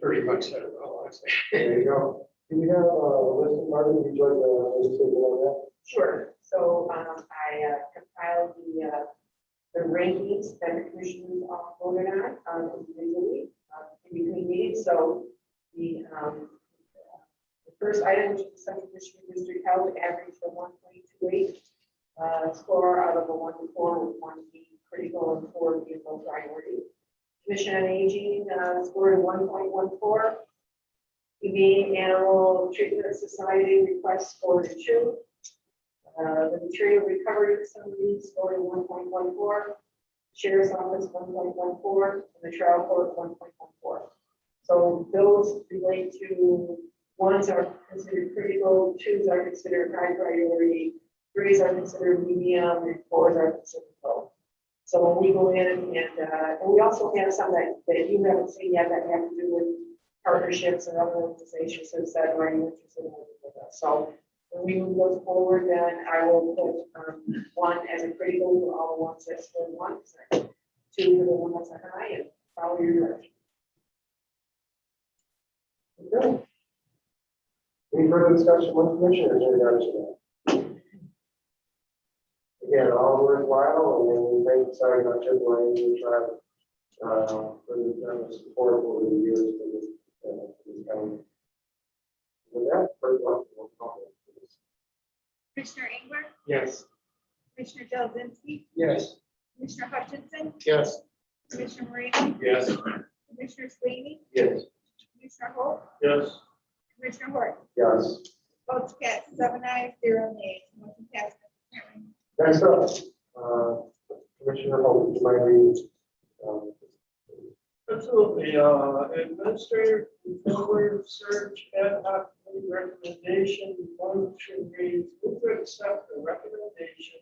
S11: Pretty much said it all, I say.
S3: There you go. Do we have a list of parties who joined the legislature on that?
S9: Sure. So I compiled the rankings that the commissioners all voted on individually in between meetings. So the first item, which is the Central Michigan District Health, averaged a 1.28 score out of a 1 to 4, with 1 being critical and 4 being low priority. Commission on Aging scored a 1.14. Humane Animal Treatment Society request scored a 2. The Material Recovery Facility scored a 1.14. Sheriff's Office 1.14, and the Trial Court 1.14. So those relate to 1s are considered critical, 2s are considered high priority, 3s are considered medium, and 4s are considered low. So when we go in and we also have some that you haven't seen yet that have to do with partnerships and other organizations that said, are you interested in working with us? So when we move those forward, then I will put 1 as a critical for all the ones that scored 1, 2 for the one that's a high, and follow your direction.
S3: Okay. Any further discussion with commissioners in regards to that? Again, all worthwhile, and then we thank the Saginaw Chippewa Indian Tribe for the support over the years for this county. With that, first one, we'll call it.
S4: Commissioner Engler,
S5: Yes.
S4: Commissioner Jelzinski,
S5: Yes.
S4: Commissioner Hutchinson,
S5: Yes.
S4: Commissioner Moreno,
S11: Yes.
S4: Commissioner Slaney,
S3: Yes.
S4: Commissioner Holt,
S5: Yes.
S4: Commissioner Hort.
S3: Yes.
S4: Votes cast 7 ayes, 0 nays. Motion passes, Mr. Chairman.
S3: Next up, Commissioner Holt, would you mind reading?
S5: Absolutely, administrator, controller, search, ad hoc committee recommendation, function reads, move to accept the recommendation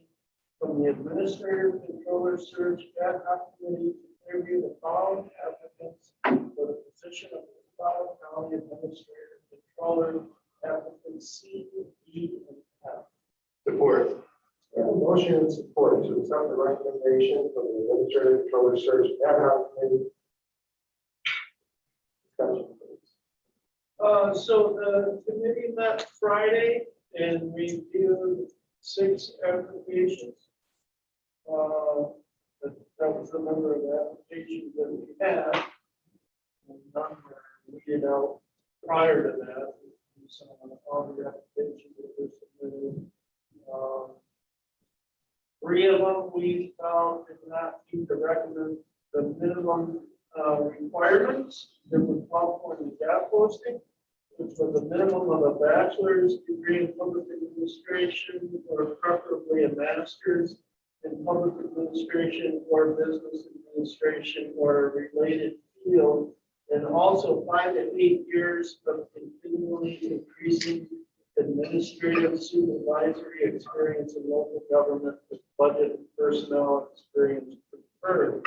S5: from the administrator, controller, search, ad hoc committee to interview the following applicants for the position of the Following County Administrator, Controller, applicants C, E, and F.
S11: Support.
S3: We have a motion and support to accept the recommendation from the administrative controller search ad hoc committee. Discussion, please.
S5: So the committee met Friday and reviewed 6 applications. That was the number of applications that we had. And none were weeded out prior to that. So all the applications that were submitted. 3 of them we found did not meet the minimum requirements. There were 12 for the job posting, which was a minimum of a bachelor's degree in public administration or preferably a master's in public administration or business administration or a related field, and also 5 to 8 years of continually increasing administrative supervisory experience in local government with budget and personnel experience preferred.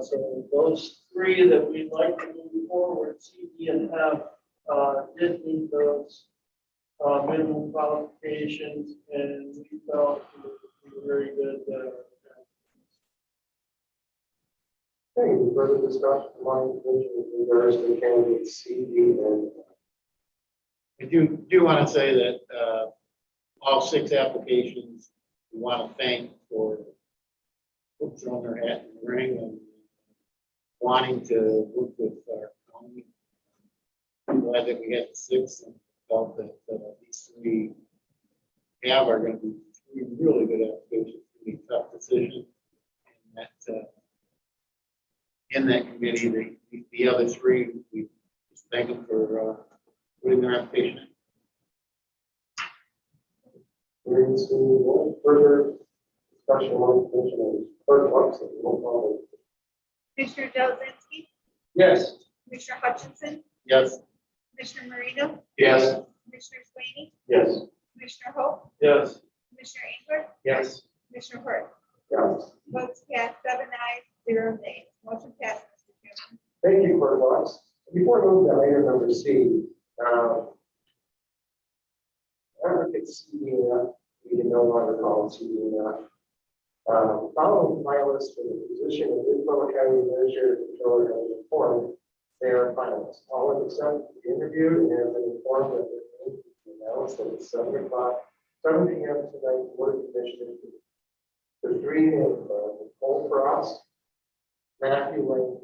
S5: So those 3 that we'd like to move forward, C, D, and F, did meet those minimum qualifications, and we felt it would be very good.
S3: Any further discussion among the commission with regards to the candidates C, D, and
S10: I do want to say that all 6 applications, we want to thank for throwing their hat in the ring and wanting to work with our county. I'm glad that we had the 6 and felt that these 3 are going to be 3 really good applications. It's going to be a tough decision. And that in that committee, the other 3, we just thank them for putting their application in.
S3: hearing no further discussion among the commissioners. Clerk Watson, roll call.
S4: Commissioner Delzinski,
S5: Yes.
S4: Commissioner Hutchinson,
S10: Yes.
S4: Commissioner Marino,
S11: Yes.
S4: Commissioner Slaney,
S3: Yes.
S4: Commissioner Hope,
S5: Yes.
S4: Commissioner Engler,
S11: Yes.
S4: Commissioner Hort.
S3: Yes.
S4: Votes cast 7 ayes, 0 nays. Motion passes, Mr. Chairman.
S3: Thank you, Clerk Watson. Before we move to item number C, I don't think C, D, and F, we can no longer call it C, D, and F. Following finalists for the position of Isabella County Administrator Controller have been informed they are finalists. All have accepted the interview and have been informed that their names will be announced at 7 p.m. tonight, Board of Commissioners. The 3 have Nicole Frost, Matthew Lane,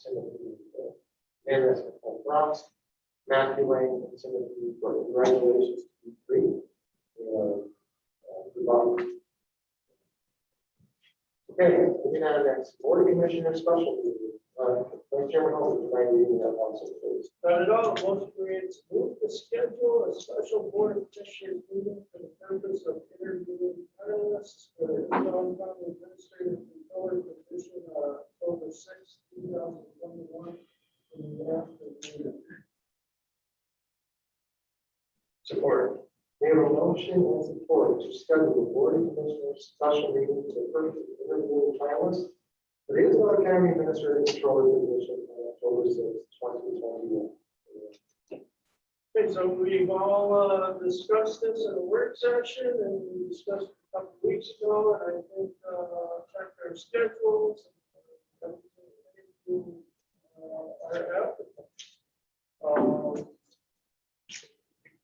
S3: Timothy, and that's Nicole Frost, Matthew Lane, and Timothy. Congratulations to you 3. Good luck. Okay, moving on to next, Board of Commissioners special meeting. Vice Chairman Holmes, would you mind reading that also, please?
S5: Not at all. Motion reads, move to schedule a special board of commissioners meeting for the purpose of interviewing finalists for the Illinois County Administrative Controller position on October 6, 2021. In the afternoon.
S11: Support.
S3: We have a motion and support to schedule the Board of Commissioners special meeting for the purpose of interviewing finalists for the Isabella County Administrative Controller position on October 6, 2021.
S5: Okay, so we've all discussed this in a work session, and we discussed it a couple of weeks ago, and I think checked our schedules. Our applicants.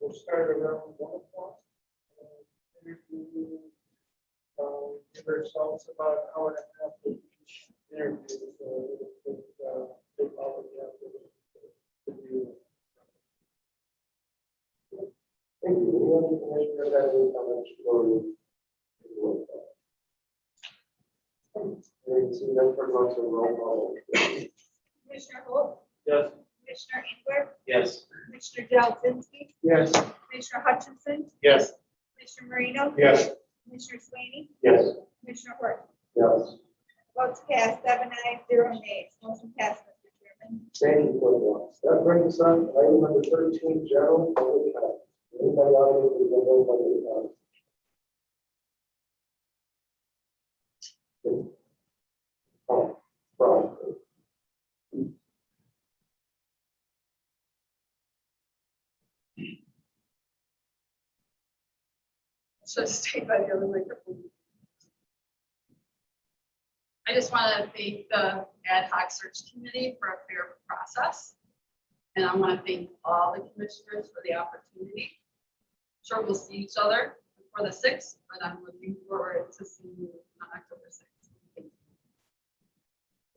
S5: We'll start around 1 o'clock. Interview, give ourselves about an hour and a half to each interview. So they probably have to do.
S3: Thank you. Any other commissioners have any comments for you? See that for lots of roll call.
S4: Commissioner Hope,
S5: Yes.
S4: Commissioner Engler,
S10: Yes.
S4: Commissioner Jelzinski,
S6: Yes.
S4: Commissioner Hutchinson,
S10: Yes.
S4: Commissioner Marino,
S11: Yes.
S4: Commissioner Slaney,
S3: Yes.
S4: Commissioner Horton.
S3: Yes.
S4: Votes cast 7-0, motion passed, Mr. Chairman.
S3: Thank you, Cornwall. That brings us on to item number 13, general public comment. Anybody out there with general public comment? Oh, Brian.
S2: Should stay by the other microphone. I just want to thank the ad hoc search committee for a fair process. And I want to thank all the commissioners for the opportunity. Sure, we'll see each other for the 6th, but I'm looking forward to seeing you on October 6th. Thank you.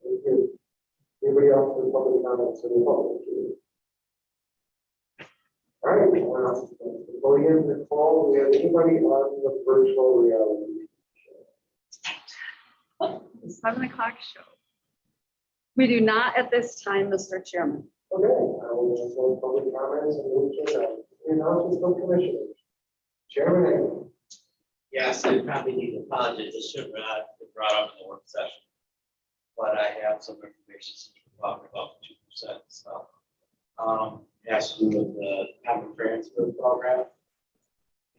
S3: Thank you. Anybody else with public comments in the public? All right, before we end the call, we have anybody on the virtual reality?
S2: 7 o'clock show. We do not at this time, Mr. Chairman.
S3: Okay, I will just go public comments and move to announcements from commissioners. Chairman Engel.
S10: Yes, I probably need to apologize. This should not have been brought up in the work session. But I have some information since we're talking about the 2% stuff. Has to do with the common transfer program.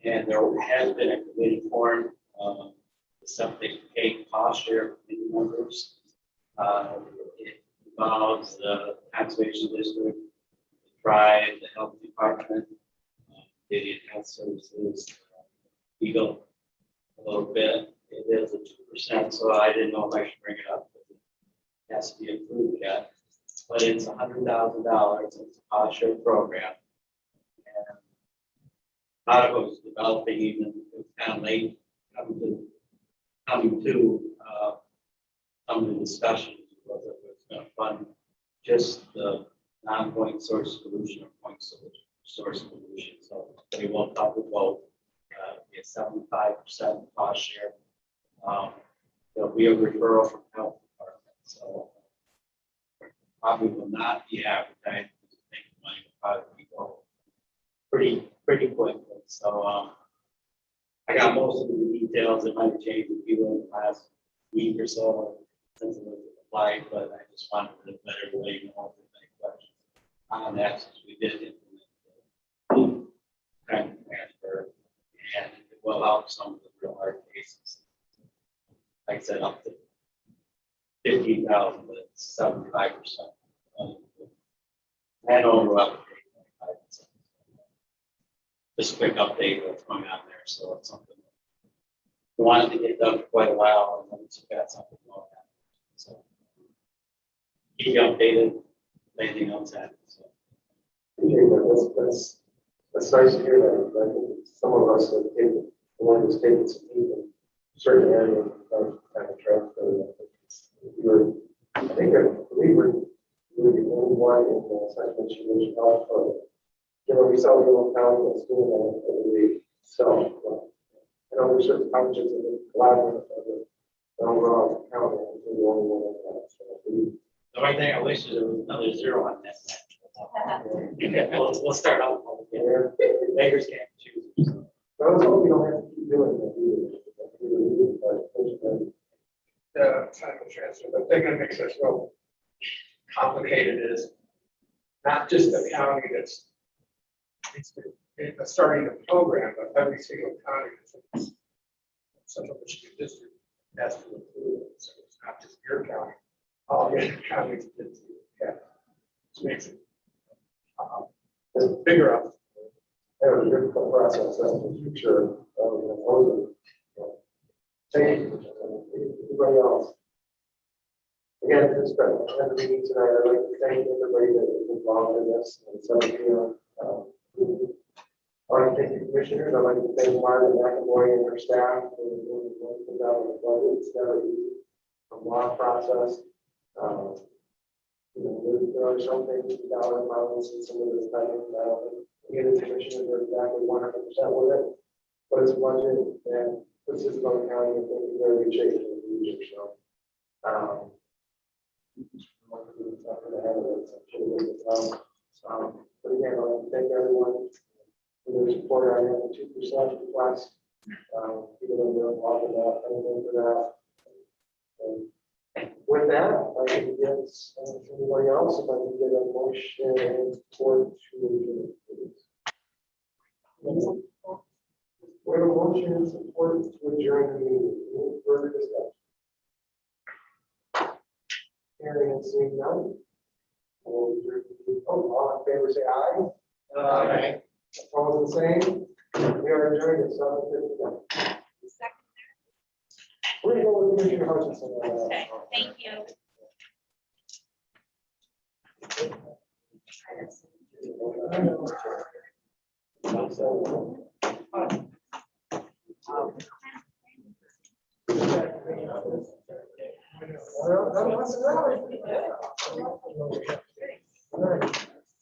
S10: And there has been a committee formed, something paid cost share committee members. It involves the conservation district, the tribe, the health department, Indian Health Services, Eagle, a little bit. It is a 2%, so I didn't know if I should bring it up. It has to be approved yet, but it's $100,000. It's a cost share program. And a lot of it was developing, even it was kind of late coming to some of the discussions was that it was going to fund just the non-point source solution or point source solution. So they won't cover both. It's 75% cost share. There'll be a referral from health department. So probably will not be advertised. I think money will probably go pretty quickly. So I got most of the details. It might have changed a few in the last week or so since it was applied, but I just wanted to better let you know if there's any questions on that, since we did implement the kind of transfer, and it will help some of the real hard cases. Like I said, up to 15,000, but it's 75%. And over up to 85%. Just a quick update of what's going on there. So it's something we wanted to get done for quite a while, and then it's got something going on. So keep you updated if anything else happens. So.
S3: That's nice to hear that. I think some of us have taken, the one who's taken some heat in certain areas of kind of transfer. I believe we're the only one in the section that you health. We saw the little county that's doing that every week. So I know there's certain colleges that are collaborative, but overall, the county is the only one in that. So
S10: The only thing I wish is there was another zero on that. We'll start out. Beggars can't choose. So.
S3: I was hoping you don't have to keep doing that either.
S11: The cycle transfer, the thing that makes us so complicated is not just the county that's starting the program, but every single county that's in Central Michigan district has to approve it. So it's not just your county, all the other counties that have. Which makes it bigger up.
S3: That was a difficult process, that's for sure. Thank you. Anybody else? Again, just at the meeting tonight, I'd like to thank everybody that was involved in this. And so, I want to thank the commissioners. I'd like to thank Margaret McAvoy and her staff for doing the work without the budget. It's never easy. A long process. There are some things dollar amounts and some of the spending. The other commissioners are exactly 100% with it, but it's budget and this is going county. I think in very good shape in the future. So, But again, I want to thank everyone for their support on the 2% request. People that are involved in that, anything for that. And with that, I can get anybody else, if I can get a motion and support to adjourn, please. We have a motion and support to adjourn the meeting. Any further discussion? Hearing and seeing none. We'll adjourn the meeting. All in favor, say aye.
S10: Aye.
S3: Opposed, the same. We are adjourned at 7:59.
S4: Second
S3: We're going to go with Commissioner Hutchinson.
S4: there. Okay, thank you.
S3: Well, that was-